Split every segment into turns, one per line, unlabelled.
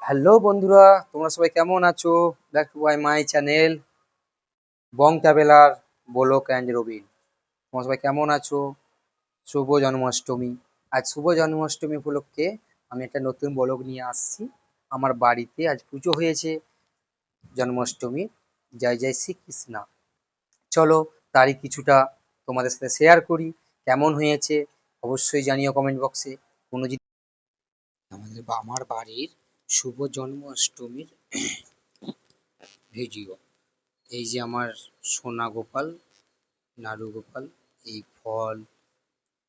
Hello বন্ধুরা, তোমরা সবাই কেমন আছো? Back to my channel Bong traveller block and Robin. তোমরা সবাই কেমন আছো? শুভ জন্মাষ্টমী। আজ শুভ জন্মাষ্টমী উপলক্ষে আমি একটা নতুন ব্লগ নিয়ে আসছি। আমার বাড়িতে আজ পুজো হয়েছে জন্মাষ্টমী। জয় জয় শ্রীকৃষ্ণা। চলো তারই কিছুটা তোমাদের সাথে শেয়ার করি। কেমন হয়েছে অবশ্যই জানিও কমেন্ট বক্সে। কোনো যদি আমার বাড়ির শুভ জন্মাষ্টমীর ভিডিও। এই যে আমার সোনা গোপাল, নাড়ু গোপাল, এই ফল,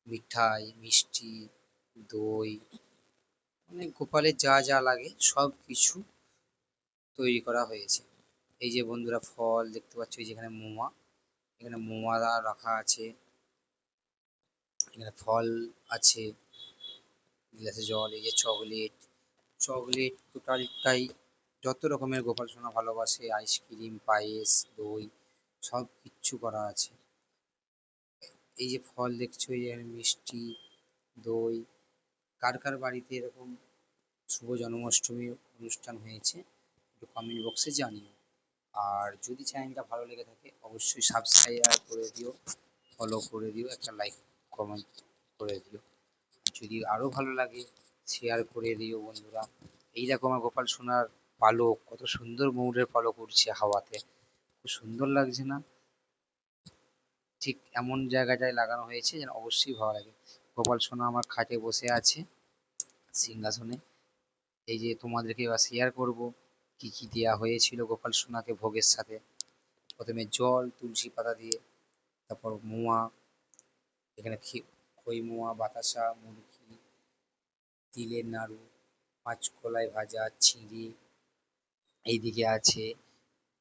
মিঠাই, মিষ্টি, দই, মানে গোপালের যা যা লাগে সব কিছু তৈরি করা হয়েছে। এই যে বন্ধুরা ফল দেখতে পাচ্ছ, এই যেখানে মোয়া, এখানে মোয়া রাখা আছে, এখানে ফল আছে, গ্লাসে জল, এই যে চকলেট, চকলেট টোটালটাই যত রকমের গোপাল সোনা ভালোবাসে, আইসক্রিম, পায়েস, দই, সব কিচ্ছু করা আছে। এই যে ফল দেখছো, এই যে মিষ্টি, দই, কার কার বাড়িতে এরকম শুভ জন্মাষ্টমী অনুষ্ঠান হয়েছে একটু কমেন্ট বক্সে জানিও। আর যদি চ্যানেলটা ভালো লেগে থাকে অবশ্যই সাবস্ক্রাইব করে দিও, ফলো করে দিও, একটা লাইক কমেন্ট করে দিও। যদি আরও ভালো লাগে শেয়ার করে দিও বন্ধুরা। এই দেখো আমার গোপাল সোনার পালক, কত সুন্দর ময়ূরের পালক উড়ছে হাওয়াতে, খুব সুন্দর লাগছে না? ঠিক এমন জায়গাটায় লাগানো হয়েছে যেন অবশ্যই ভালো লাগে। গোপাল সোনা আমার খাটে বসে আছে সিংহাসনে। এই যে তোমাদেরকে এবার শেয়ার করব কি কি দেওয়া হয়েছিল গোপাল সোনাকে ভোগের সাথে। প্রথমে জল তুলসী পাতা দিয়ে, তারপর মোয়া, এখানে খই মোয়া, বাতাসা, মুরগি, তিলের নাড়ু, মাছকলাই ভাজা, চিঁড়ি, এইদিকে আছে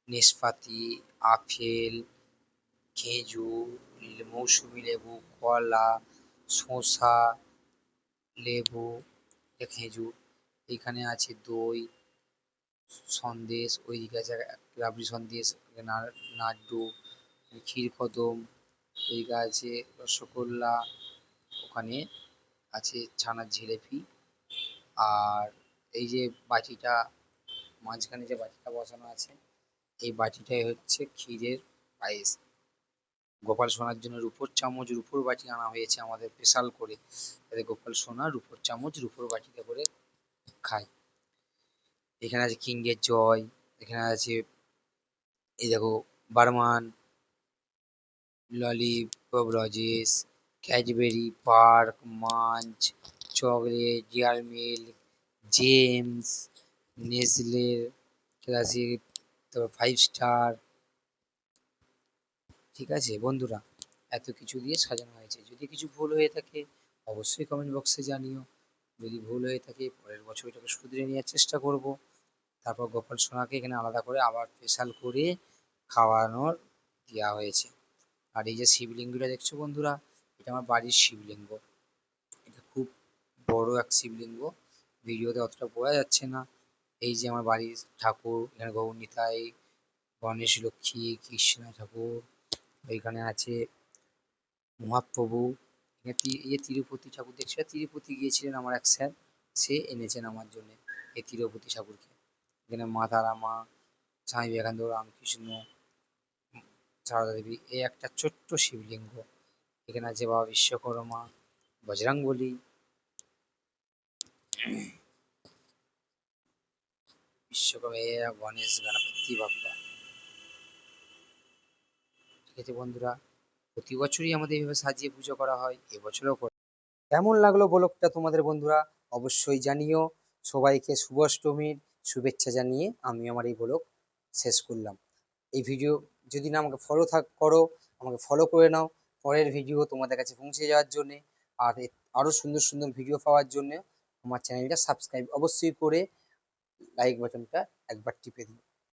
নেশপাতি, আপেল, খেজুর, মৌসুমী লেবু, কলা, শসা, লেবু, খেজুর, এখানে আছে দই, সন্দেশ, ওইদিকে আছে রাবড়ি সন্দেশ, নাড়ু, ক্ষীরকদম, ওইদিকে আছে রসগোল্লা, ওখানে আছে ছানার জিলেপি। আর এই যে বাটিটা, মাঝখানে যে বাটিটা বসানো আছে, এই বাটিটাই হচ্ছে ক্ষীরের পায়েস। গোপাল সোনার জন্য রূপোর চামচ, রূপোর বাটি আনা হয়েছে আমাদের স্পেশাল করে, যাতে গোপাল সোনা রূপোর চামচ, রূপোর বাটিতে করে খায়। এখানে আছে কিংয়ের জয়, এখানে আছে এই দেখো বারমান, ললিপপ রজেস, Cadbury, Perk, Munch, chocolate, dairy milk, Gems, Nestle classic, তারপর 5 স্টার। ঠিক আছে বন্ধুরা, এত কিছু দিয়ে সাজানো হয়েছে। যদি কিছু ভুল হয়ে থাকে অবশ্যই কমেন্ট বক্সে জানিও। যদি ভুল হয়ে থাকে পরের বছর এটাকে শুধরে নেওয়ার চেষ্টা করব। তারপর গোপাল সোনাকে এখানে আলাদা করে আবার স্পেশাল করে খাওয়ানোর দেওয়া হয়েছে। আর এই যে শিবলিঙ্গটা দেখছো বন্ধুরা, এটা আমার বাড়ির শিবলিঙ্গ। এটা খুব বড় এক শিবলিঙ্গ, ভিডিওতে অতটা বোঝা যাচ্ছে না। এই যে আমার বাড়ির ঠাকুর, এখানে গৌর নিতাই, গণেশ, লক্ষ্মী, কৃষ্ণ ঠাকুর, ওইখানে আছে মহাপ্রভু। এই যে তিরুপতি ঠাকুর দেখছো, তিরুপতি গিয়েছিলেন আমার এক স্যার, সে এনেছেন আমার জন্য এই তিরুপতি ঠাকুরকে। এখানে মা তারা মা, স্বামী বিবেকানন্দ, রামকৃষ্ণ, সারদা দেবী, এই একটা ছোট্ট শিবলিঙ্গ। এখানে আছে বাবা বিশ্বকর্মা, বজরংবলী, বিশ্বকর্মা, গণেশ, গণপতি বাপ্পা। ঠিক আছে বন্ধুরা, প্রতি বছরই আমাদের এইভাবে সাজিয়ে পুজো করা হয়, এবছরও করা। কেমন লাগলো ব্লগটা তোমাদের বন্ধুরা অবশ্যই জানিও। সবাইকে শুভ অষ্টমীর শুভেচ্ছা জানিয়ে আমি আমার এই ব্লগ শেষ করলাম। এই ভিডিও যদি না আমাকে করো, আমাকে ফলো করে নাও পরের ভিডিও তোমাদের কাছে পৌঁছে যাওয়ার জন্যে। আর আরও সুন্দর সুন্দর ভিডিও পাওয়ার জন্য আমার চ্যানেলটা সাবস্ক্রাইব অবশ্যই করে লাইক বাটনটা একবার টিপে দিও।